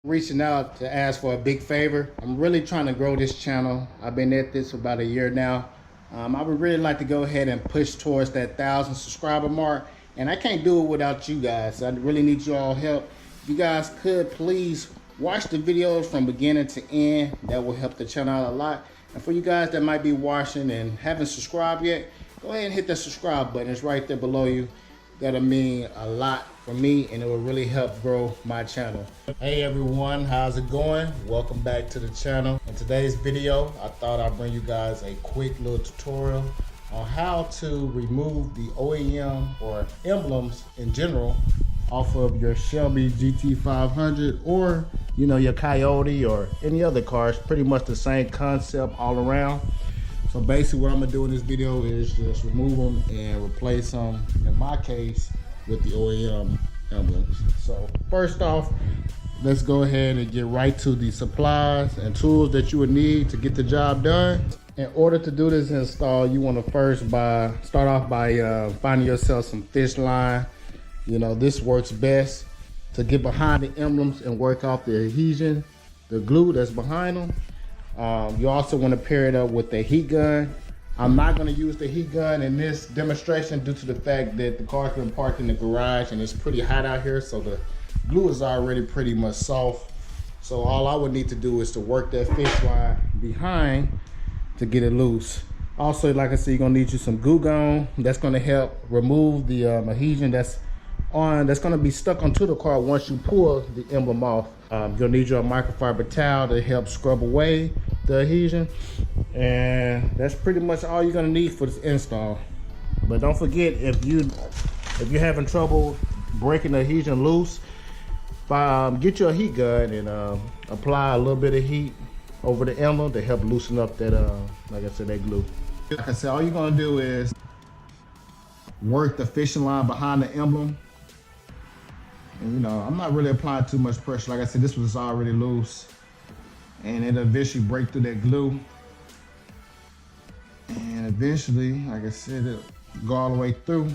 Reaching out to ask for a big favor. I'm really trying to grow this channel. I've been at this for about a year now. I would really like to go ahead and push towards that 1,000 subscriber mark, and I can't do it without you guys. I really need you all help. If you guys could please watch the videos from beginning to end, that will help the channel out a lot. And for you guys that might be watching and haven't subscribed yet, go ahead and hit that subscribe button. It's right there below you. That'll mean a lot for me, and it will really help grow my channel. Hey everyone, how's it going? Welcome back to the channel. In today's video, I thought I'd bring you guys a quick little tutorial on how to remove the OEM or emblems in general off of your Shelby GT500 or your Coyote or any other car. It's pretty much the same concept all around. So basically what I'm gonna do in this video is just remove them and replace them, in my case, with the OEM emblems. So first off, let's go ahead and get right to the supplies and tools that you would need to get the job done. In order to do this install, you wanna first start off by finding yourself some fish line. This works best to get behind the emblems and work off the adhesion, the glue that's behind them. You also want to pair it up with the heat gun. I'm not going to use the heat gun in this demonstration due to the fact that the car's been parked in the garage and it's pretty hot out here, so the glue is already pretty much soft. So all I would need to do is to work that fish line behind to get it loose. Also, like I said, you're going to need you some glue gun. That's going to help remove the adhesion that's going to be stuck onto the car once you pull the emblem off. You'll need your microfiber towel to help scrub away the adhesion, and that's pretty much all you're going to need for this install. But don't forget, if you're having trouble breaking the adhesion loose, get your heat gun and apply a little bit of heat over the emblem to help loosen up that like I said, that glue. Like I said, all you're going to do is work the fishing line behind the emblem. And I'm not really applying too much pressure. Like I said, this was already loose, and it'll eventually break through that glue. And eventually, like I said, it'll go all the way through,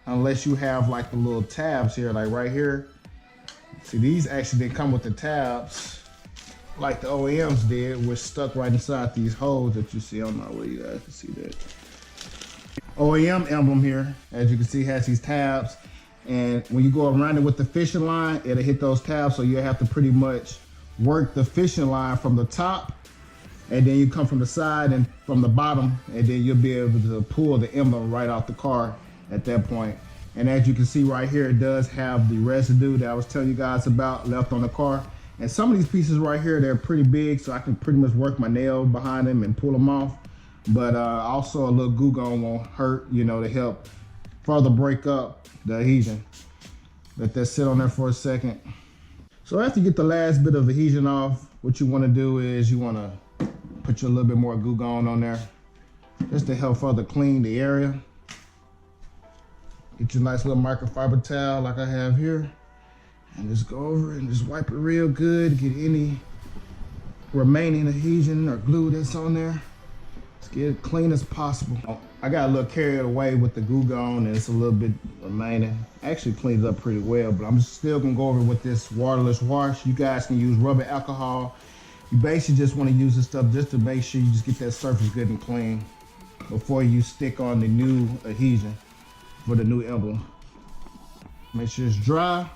unless you have like the little tabs here, like right here. See, these actually didn't come with the tabs like the OEMs did, which stuck right inside these holes that you see. I don't know where you guys can see that. OEM emblem here, as you can see, has these tabs. And when you go around it with the fishing line, it'll hit those tabs, so you have to pretty much work the fishing line from the top, and then you come from the side and from the bottom, and then you'll be able to pull the emblem right off the car at that point. And as you can see right here, it does have the residue that I was telling you guys about left on the car. And some of these pieces right here, they're pretty big, so I can pretty much work my nail behind them and pull them off. But also a little glue gun won't hurt, to help further break up the adhesion. Let that sit on there for a second. So after you get the last bit of adhesion off, what you want to do is you want to put your little bit more glue gun on there, just to help further clean the area. Get your nice little microfiber towel like I have here, and just go over and just wipe it real good. Get any remaining adhesion or glue that's on there. Let's get it clean as possible. I got a little carried away with the glue gun, and it's a little bit remaining. Actually cleans up pretty well, but I'm still gonna go over with this waterless wash. You guys can use rubbing alcohol. You basically just want to use this stuff just to make sure you just get that surface good and clean before you stick on the new adhesion for the new emblem. Make sure it's dry.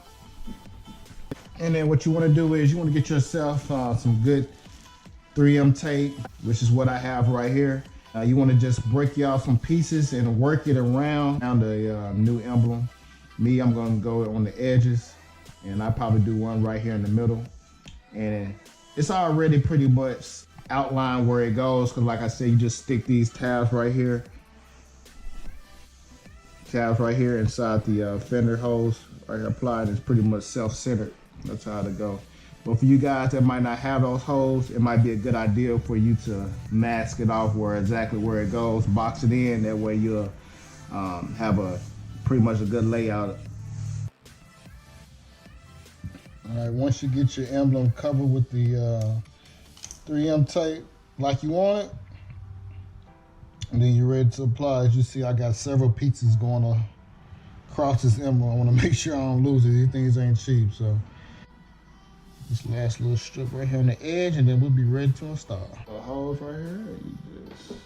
And then what you want to do is you want to get yourself some good 3M tape, which is what I have right here. You want to just break you off some pieces and work it around the new emblem. Me, I'm going to go on the edges, and I probably do one right here in the middle. And it's already pretty much outlined where it goes, because like I said, you just stick these tabs right here. Tabs right here inside the fender holes right here applied. It's pretty much self-centered. That's how to go. But for you guys that might not have those holes, it might be a good idea for you to mask it off exactly where it goes, box it in. That way you'll have pretty much a good layout. All right, once you get your emblem covered with the 3M tape like you want it, and then you're ready to apply. As you see, I got several pieces going across this emblem. I want to make sure I don't lose it. These things ain't cheap, so This last little strip right here on the edge, and then we'll be ready to install. The hose right here, you just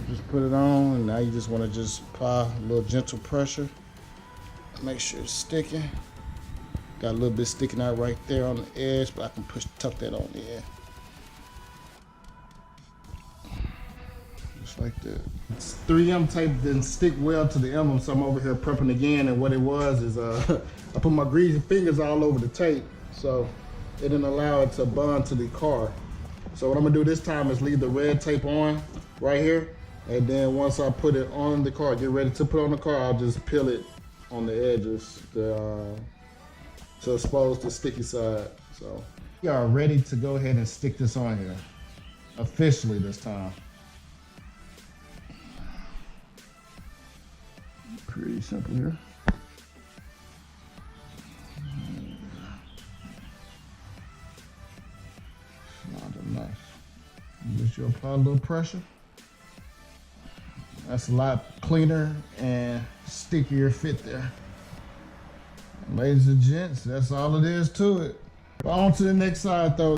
just put it on, and now you just want to just apply a little gentle pressure. Make sure it's sticking. Got a little bit sticking out right there on the edge, but I can tuck that on there. Just like that. It's 3M tape didn't stick well to the emblem, so I'm over here prepping again, and what it was is I put my greasy fingers all over the tape, so it didn't allow it to bond to the car. So what I'm gonna do this time is leave the red tape on right here, and then once I put it on the car, get ready to put on the car, I'll just peel it on the edges to expose the sticky side. So we are ready to go ahead and stick this on here, officially this time. Pretty simple here. Not enough. Just you apply a little pressure. That's a lot cleaner and stickier fit there. Ladies and gents, that's all it is to it. On to the next side though.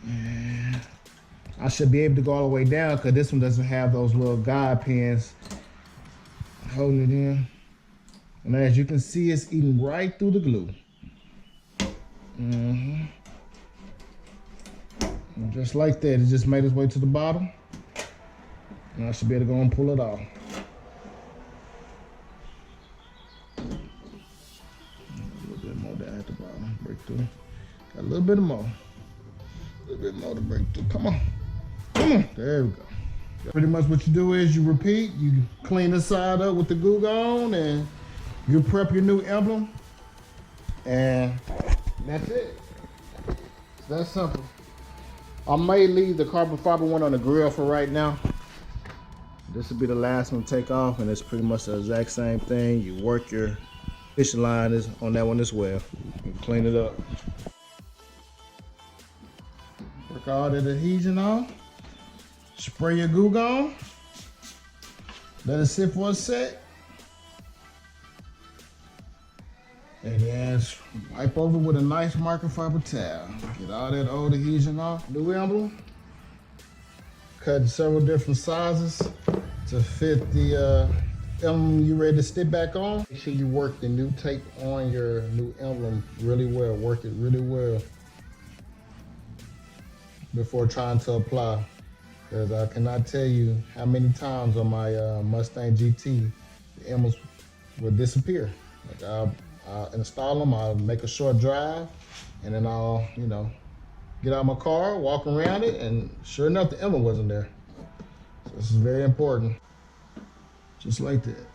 Yeah. I should be able to go all the way down because this one doesn't have those little guide pins holding it in. And as you can see, it's eating right through the glue. Just like that, it just made its way to the bottom. And I should be able to go and pull it off. At the bottom, break through. Got a little bit more. A little bit more to break through. Come on. Come on. There we go. Pretty much what you do is you repeat, you clean the side up with the glue gun, and you prep your new emblem. And that's it. It's that simple. I may leave the carbon fiber one on the grill for right now. This will be the last one to take off, and it's pretty much the exact same thing. You work your fishing line is on that one as well. You clean it up. Work all that adhesion off. Spray your glue on. Let it sit for a sec. And then wipe over with a nice microfiber towel. Get all that old adhesion off. New emblem. Cut in several different sizes to fit the emblem you ready to stick back on. Make sure you work the new tape on your new emblem really well. Work it really well before trying to apply. Because I cannot tell you how many times on my Mustang GT the emblems will disappear. Like I'll install them, I'll make a short drive, and then I'll, get out of my car, walk around it, and sure enough, the emblem wasn't there. So this is very important. Just like that.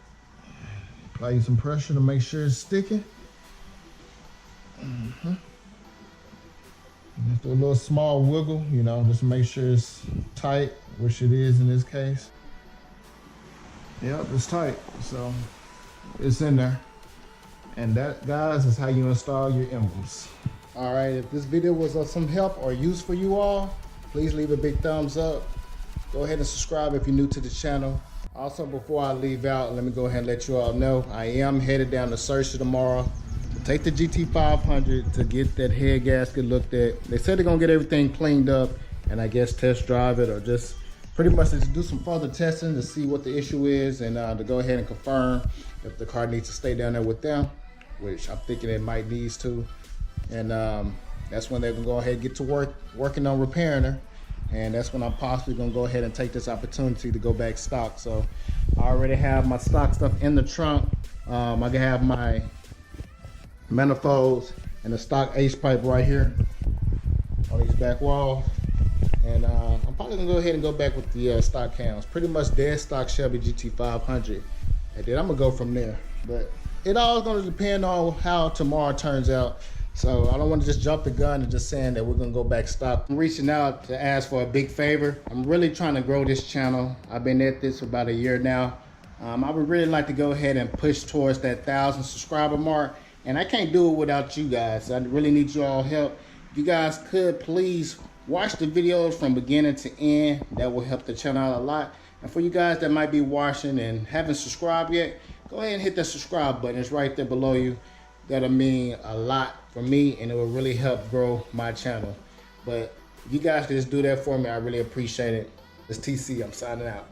Apply some pressure to make sure it's sticking. Just do a little small wiggle, just to make sure it's tight, which it is in this case. Yep, it's tight, so it's in there. And that, guys, is how you install your emblems. All right, if this video was of some help or use for you all, please leave a big thumbs up. Go ahead and subscribe if you're new to the channel. Also, before I leave out, let me go ahead and let you all know I am headed down to Searcy tomorrow to take the GT500 to get that head gasket looked at. They said they're gonna get everything cleaned up and I guess test drive it, or just pretty much to do some further testing to see what the issue is, and to go ahead and confirm if the car needs to stay down there with them, which I'm thinking it might needs to. And that's when they're gonna go ahead and get to working on repairing her. And that's when I'm possibly gonna go ahead and take this opportunity to go back stock. So I already have my stock stuff in the trunk. I can have my manifolds and the stock ace pipe right here on these back walls. And I'm probably gonna go ahead and go back with the stock cams. Pretty much dead stock Shelby GT500. And then I'm gonna go from there. But it all is gonna depend on how tomorrow turns out. So I don't want to just jump the gun and just saying that we're gonna go back stock. I'm reaching out to ask for a big favor. I'm really trying to grow this channel. I've been at this for about a year now. I would really like to go ahead and push towards that 1,000 subscriber mark. And I can't do it without you guys. I really need you all help. If you guys could please watch the videos from beginning to end. That will help the channel out a lot. And for you guys that might be watching and haven't subscribed yet, go ahead and hit that subscribe button. It's right there below you. That'll mean a lot for me, and it will really help grow my channel. But if you guys can just do that for me, I really appreciate it. It's TC, I'm signing out.